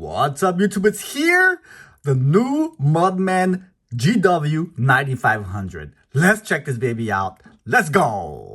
What's up, YouTube? It's here, the new Mudman GW9500. Let's check this baby out. Let's go.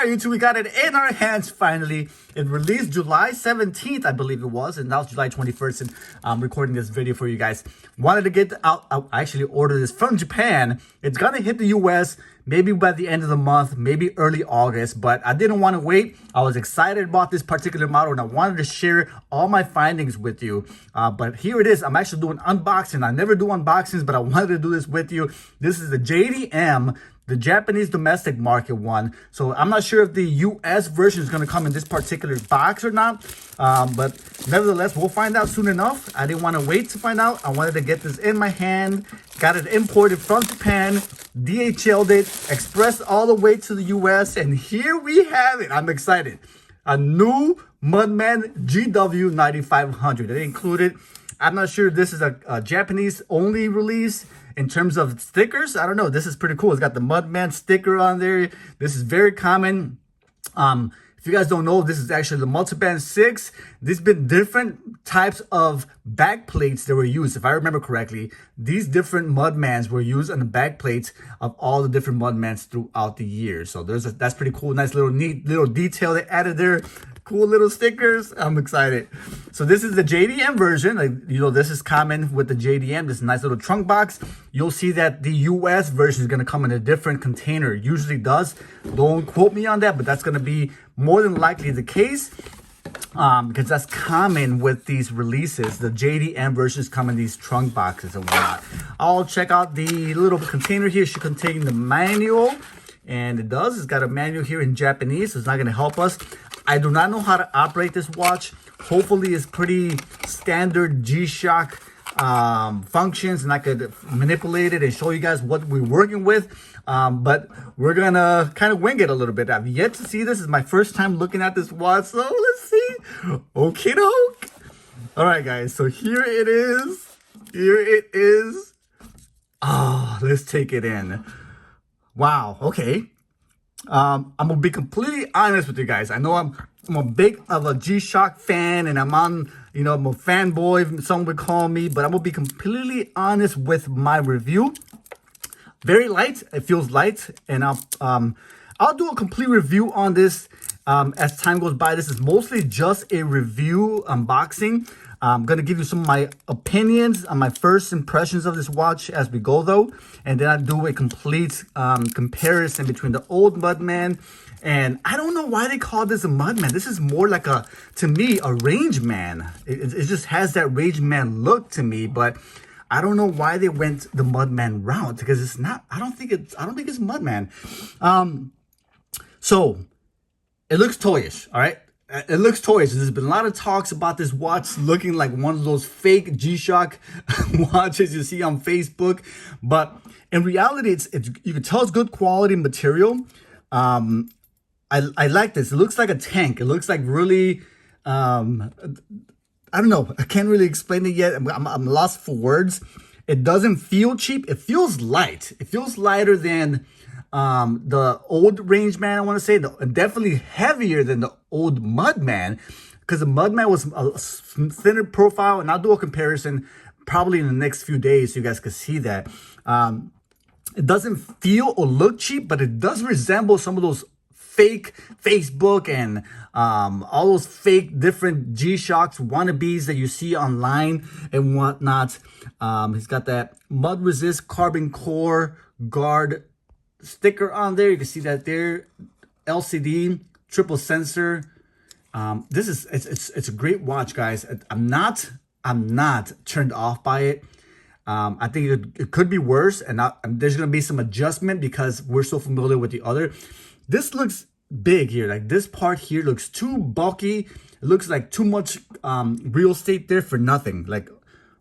YouTube, we got it in our hands finally. It released July 17th, I believe it was, and now it's July 21st, and I'm recording this video for you guys. Wanted to get out, I actually ordered this from Japan. It's gonna hit the US maybe by the end of the month, maybe early August, but I didn't want to wait. I was excited about this particular model, and I wanted to share all my findings with you. But here it is. I'm actually doing unboxing. I never do unboxings, but I wanted to do this with you. This is the JDM, the Japanese domestic market one. So I'm not sure if the US version is going to come in this particular box or not. But nevertheless, we'll find out soon enough. I didn't want to wait to find out. I wanted to get this in my hand. Got it imported from Japan. DHL'd it. Expressed all the way to the US. And here we have it. I'm excited. A new Mudman GW9500. They included, I'm not sure if this is a Japanese only release. In terms of stickers, I don't know. This is pretty cool. It's got the Mudman sticker on there. This is very common. If you guys don't know, this is actually the Multiband 6. There's been different types of back plates that were used. If I remember correctly, these different Mudmans were used on the back plates of all the different Mudmans throughout the years. So that's pretty cool. Nice little neat little detail they added there. Cool little stickers. I'm excited. So this is the JDM version. Like, you know, this is common with the JDM. This nice little trunk box. You'll see that the US version is going to come in a different container. It usually does. Don't quote me on that, but that's going to be more than likely the case. Because that's common with these releases. The JDM versions come in these trunk boxes and whatnot. I'll check out the little container here. It should contain the manual. And it does. It's got a manual here in Japanese. So it's not going to help us. I do not know how to operate this watch. Hopefully it's pretty standard G-Shock functions, and I could manipulate it and show you guys what we're working with. But we're gonna kind of wing it a little bit. I've yet to see this. It's my first time looking at this watch, so let's see. Okay, doke. All right, guys. So here it is. Here it is. Oh, let's take it in. Wow. Okay. I'm gonna be completely honest with you guys. I know I'm a big of a G-Shock fan, and I'm a fanboy, some would call me, but I'm gonna be completely honest with my review. Very light. It feels light, and I'll do a complete review on this as time goes by. This is mostly just a review unboxing. I'm going to give you some of my opinions on my first impressions of this watch as we go, though. And then I'll do a complete comparison between the old Mudman. And I don't know why they call this a Mudman. This is more like to me, a range man. It just has that range man look to me. But I don't know why they went the Mudman route, because it's not, I don't think it's Mudman. So it looks toyish, all right? It looks toyish. There's been a lot of talks about this watch looking like one of those fake G-Shock watches you see on Facebook. But in reality, it's you can tell it's good quality material. I like this. It looks like a tank. It looks like really, I don't know. I can't really explain it yet. I'm lost for words. It doesn't feel cheap. It feels light. It feels lighter than the old range man, I want to say, definitely heavier than the old Mudman, because the Mudman was a thinner profile, and I'll do a comparison probably in the next few days so you guys can see that. It doesn't feel or look cheap, but it does resemble some of those fake Facebook and all those fake different G-Shocks wannabes that you see online and whatnot. He's got that mud resist carbon core guard sticker on there. You can see that there. LCD triple sensor. This is it's a great watch, guys. I'm not turned off by it. I think it could be worse, and there's gonna be some adjustment because we're so familiar with the other. This looks big here. Like, this part here looks too bulky. It looks like too much real estate there for nothing. Like,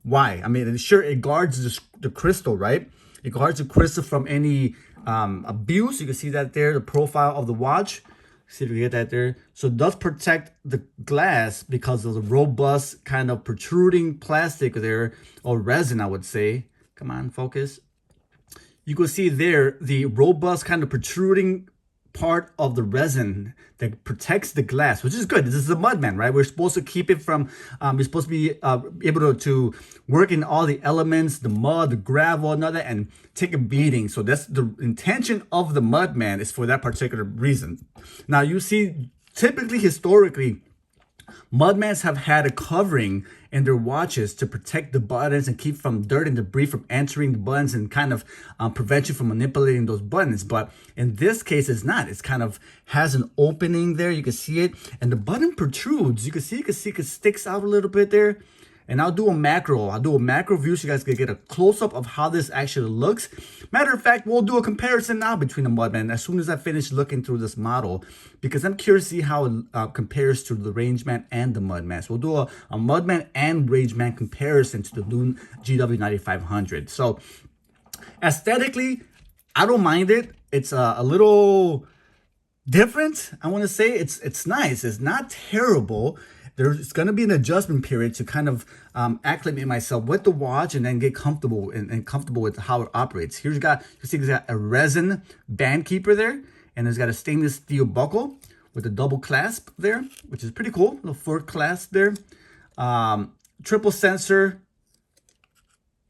why? I mean, sure, it guards the crystal, right? It guards the crystal from any abuse. You can see that there, the profile of the watch. See if you get that there. So it does protect the glass because of the robust kind of protruding plastic there, or resin, I would say. Come on, focus. You can see there the robust kind of protruding part of the resin that protects the glass, which is good. This is a Mudman, right? We're supposed to keep it from, we're supposed to be able to work in all the elements, the mud, the gravel, and all that, and take a beating. So that's the intention of the Mudman, is for that particular reason. Now you see, typically, historically, Mudmans have had a covering in their watches to protect the buttons and keep from dirt and debris from entering the buttons and kind of prevent you from manipulating those buttons. But in this case, it's not. It's kind of has an opening there. You can see it, and the button protrudes. You can see it sticks out a little bit there. And I'll do a macro view so you guys can get a close-up of how this actually looks. Matter of fact, we'll do a comparison now between the Mudman as soon as I finish looking through this model, because I'm curious to see how it compares to the Rangeman and the Mudman. So we'll do a Mudman and Rangeman comparison to the Dune GW-9500. So aesthetically, I don't mind it. It's a little different. I want to say it's nice. It's not terrible. There's going to be an adjustment period to kind of acclimate myself with the watch and then get comfortable and comfortable with how it operates. Here's you see it's got a resin band keeper there, and it's got a stainless steel buckle with a double clasp there, which is pretty cool. Little fork clasp there. Triple sensor,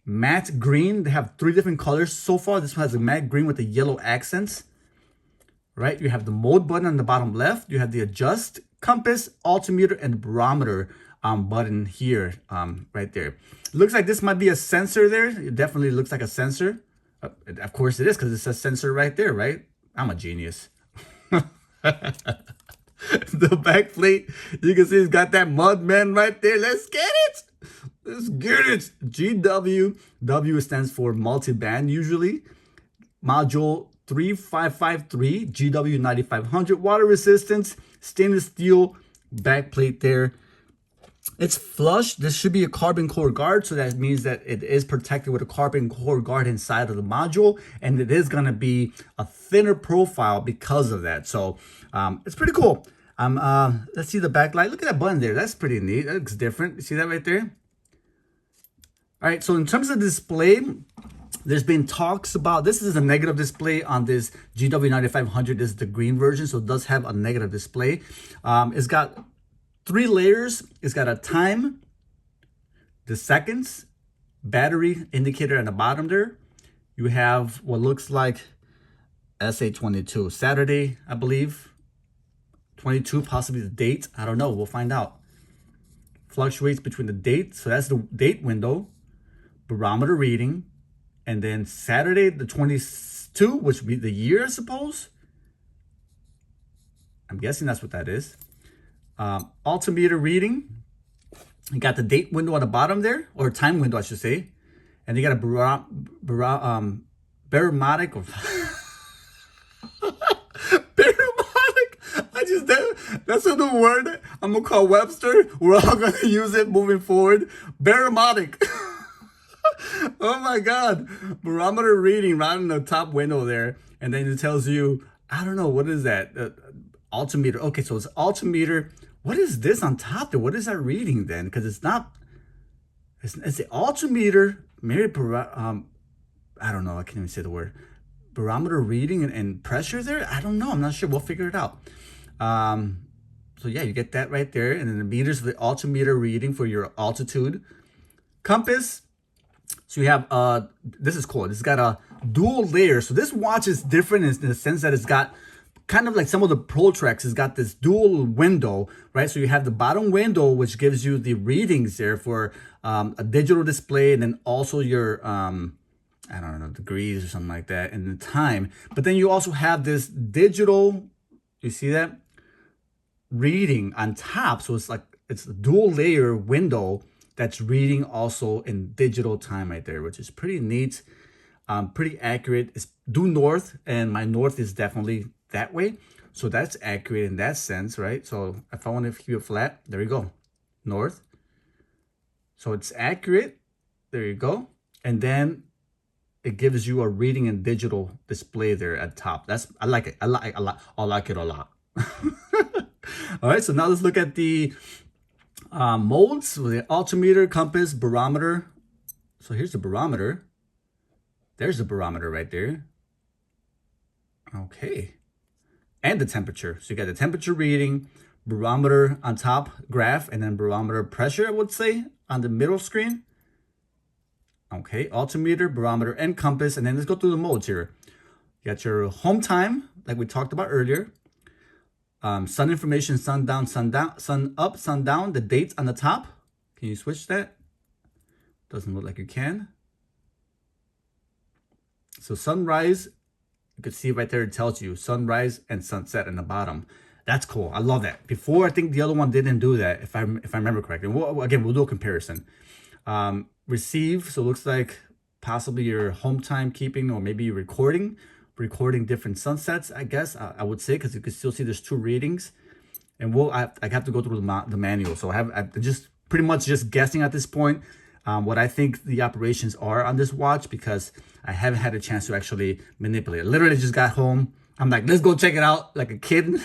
matte green. They have 3 different colors so far. This one has a matte green with the yellow accents. Right, you have the mode button on the bottom left. You have the adjust, compass, altimeter, and barometer button here, right there. Looks like this might be a sensor there. It definitely looks like a sensor. Of course it is, because it says sensor right there, right? I'm a genius. The back plate, you can see it's got that Mudman right there. Let's get it. Let's get it. GW, W stands for multi-band usually. Module 3553, GW-9500, water resistance, stainless steel back plate there. It's flush. This should be a carbon core guard, so that means that it is protected with a carbon core guard inside of the module, and it is going to be a thinner profile because of that. So it's pretty cool. Let's see the backlight. Look at that button there. That's pretty neat. That looks different. You see that right there? All right, so in terms of display, there's been talks about, this is a negative display on this GW9500. This is the green version, so it does have a negative display. It's got 3 layers. It's got a time, the seconds, battery indicator at the bottom there. You have what looks like SA22, Saturday, I believe. 22, possibly the date. I don't know. We'll find out. Fluctuates between the date. So that's the date window. Barometer reading. And then Saturday, the 22, which would be the year, I suppose. I'm guessing that's what that is. Altimeter reading. You got the date window on the bottom there, or time window, I should say. And you got a barometric. Barometric. That's a new word I'm going to call Webster. We're all going to use it moving forward. Barometric. Oh my God. Barometer reading right in the top window there. And then it tells you, I don't know, what is that? Altimeter. Okay, so it's altimeter. What is this on top there? What is that reading then? Because it's not, it's the altimeter. Maybe, I don't know. I can't even say the word. Barometer reading and pressure there? I don't know. I'm not sure. We'll figure it out. So yeah, you get that right there. And then the meters for the altimeter reading for your altitude. Compass. So you have, this is cool. It's got a dual layer. So this watch is different in the sense that it's got kind of like some of the Pro Treks. It's got this dual window, right? So you have the bottom window, which gives you the readings there for a digital display, and then also your, I don't know, degrees or something like that, and the time. But then you also have this digital, you see that? Reading on top. So it's like, it's a dual layer window that's reading also in digital time right there, which is pretty neat, pretty accurate. It's due north, and my north is definitely that way. So that's accurate in that sense, right? So if I want to keep it flat, there you go, north. So it's accurate, there you go. And then it gives you a reading and digital display there at top. I like it, I like it a lot. All right, so now let's look at the modes with the altimeter, compass, barometer. So here's the barometer. There's the barometer right there. Okay. And the temperature. So you got the temperature reading, barometer on top graph, and then barometer pressure, I would say, on the middle screen. Okay, altimeter, barometer, and compass. And then let's go through the modes here. You got your home time, like we talked about earlier. Sun information, sun down, sun up, sun down, the dates on the top. Can you switch that? Doesn't look like you can. So sunrise, you can see right there, it tells you sunrise and sunset in the bottom. That's cool. I love that. Before, I think the other one didn't do that, if I remember correctly. Again, we'll do a comparison. Receive, so it looks like possibly your home time keeping, or maybe you're recording different sunsets, I guess, I would say, because you can still see there's two readings. And I have to go through the manual. So I'm just pretty much just guessing at this point what I think the operations are on this watch, because I haven't had a chance to actually manipulate it. Literally just got home. I'm like, let's go check it out like a kid.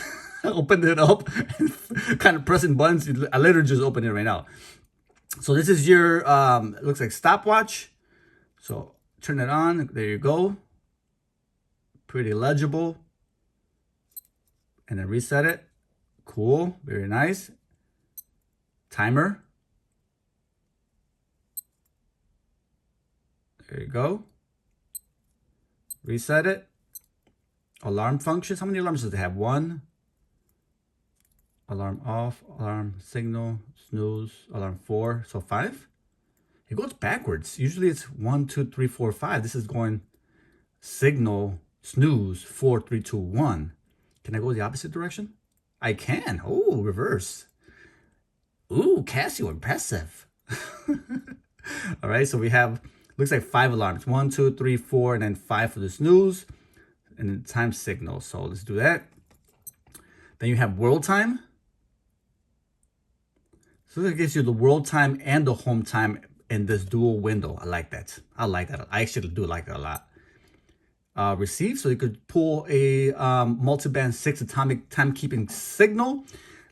Opened it up and kind of pressing buttons. I literally just opened it right now. So this is your, it looks like stopwatch. So turn it on. There you go. Pretty legible. And then reset it. Cool. Very nice. Timer. There you go. Reset it. Alarm functions. How many alarms does it have? 1. Alarm off. Alarm signal. Snooze. Alarm 4. So 5. It goes backwards. Usually it's 1, 2, 3, 4, 5. This is going signal, snooze, 4, 3, 2, 1. Can I go the opposite direction? I can. Oh, reverse. Ooh, Casio, impressive. All right, so we have, looks like 5 alarms. 1, 2, 3, 4, and then 5 for the snooze, and then time signal. So let's do that. Then you have world time. So that gives you the world time and the home time in this dual window. I like that. I like that. I actually do like that a lot. Receive, so you could pull a multiband 6 atomic timekeeping signal.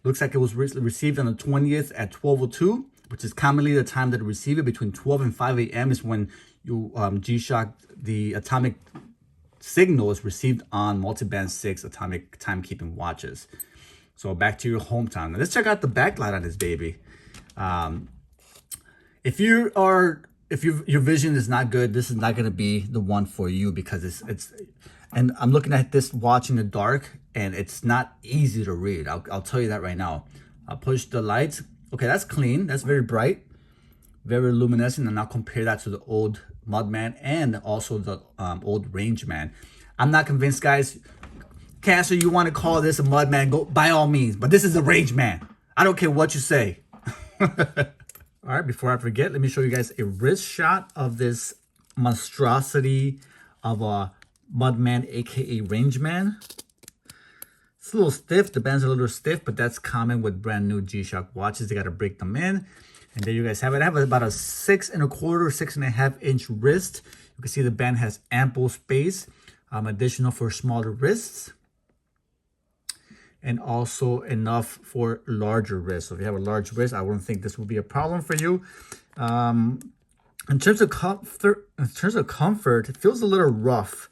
Looks like it was received on the 20th at 12:02, which is commonly the time that it received it. Between 12 and 5 a.m. is when you G-Shock, the atomic signal is received on multiband 6 atomic timekeeping watches. So back to your home time. Now let's check out the backlight on this baby. If your vision is not good, this is not going to be the one for you, because it's and I'm looking at this watch in the dark, and it's not easy to read. I'll tell you that right now. I'll push the lights. Okay, that's clean. That's very bright, very luminescent. And I'll compare that to the old Mudman and also the old Rangeman. I'm not convinced, guys. Casio, you want to call this a Mudman, go by all means, but this is a Rangeman. I don't care what you say. All right, before I forget, let me show you guys a wrist shot of this monstrosity of a Mudman, aka Rangeman. It's a little stiff, the band's a little stiff, but that's common with brand new G-Shock watches. They got to break them in. And there you guys have it. I have about a 6 1/4, 6.5 inch wrist. You can see the band has ample space, additional for smaller wrists, and also enough for larger wrists. So if you have a large wrist, I wouldn't think this will be a problem for you. In terms of comfort, it feels a little rough.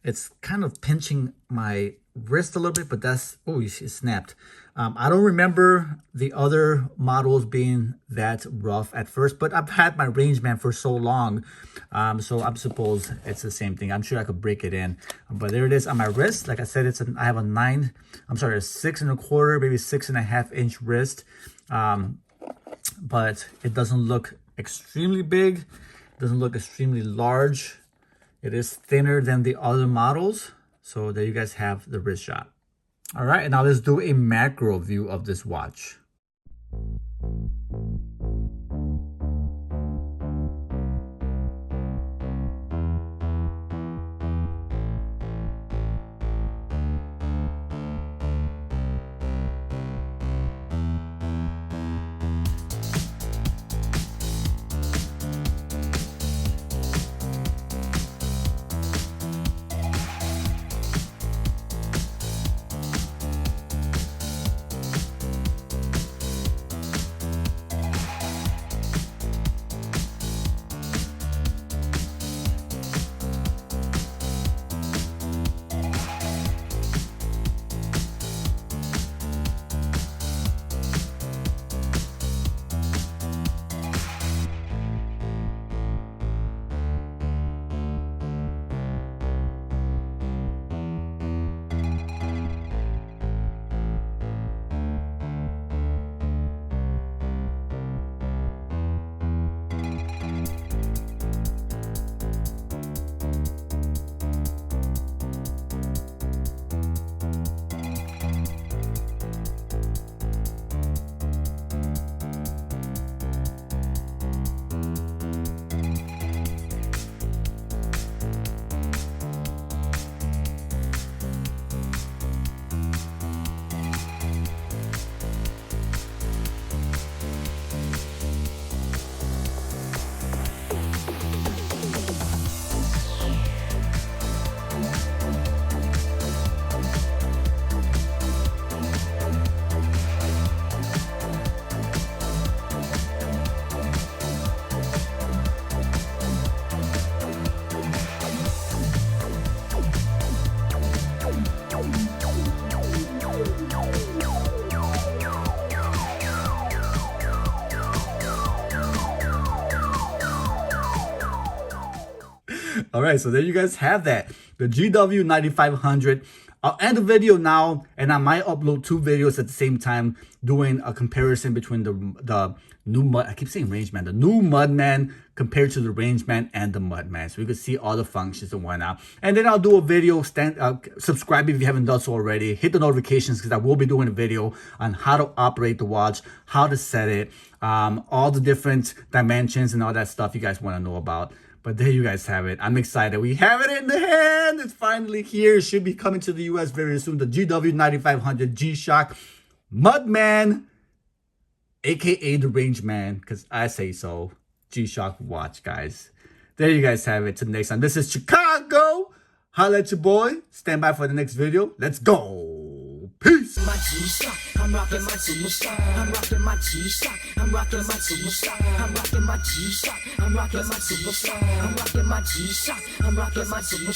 It's kind of pinching my wrist a little bit, but that's, oh, it snapped. I don't remember the other models being that rough at first, but I've had my Rangeman for so long, so I suppose it's the same thing. I'm sure I could break it in, but there it is on my wrist. Like I said, I have a 6 1/4, maybe 6.5 inch wrist, but it doesn't look extremely big, doesn't look extremely large. It is thinner than the other models. So there you guys have the wrist shot. All right, and now let's do a macro view of this watch. All right, so there you guys have that. The GW-9500. I'll end the video now, and I might upload 2 videos at the same time doing a comparison between the new I keep saying Rangeman, the new Mudman compared to the Rangeman and the Mudman, so you can see all the functions and whatnot. And then I'll do a video, subscribe if you haven't done so already, hit the notifications because I will be doing a video on how to operate the watch, how to set it, all the different dimensions and all that stuff you guys want to know about. But there you guys have it. I'm excited. We have it in the hand. It's finally here. It should be coming to the US very soon. The GW-9500 G-Shock Mudman, aka the Rangeman, because I say so. G-Shock watch, guys. There you guys have it. Till next time. This is Chicago. Holla at your boy. Stand by for the next video. Let's go. Peace. My G-Shock, I'm rocking my superstar. I'm rocking my G-Shock, I'm rocking my superstar. I'm rocking my G-Shock, I'm rocking my superstar. I'm rocking my G-Shock, I'm rocking my superstar.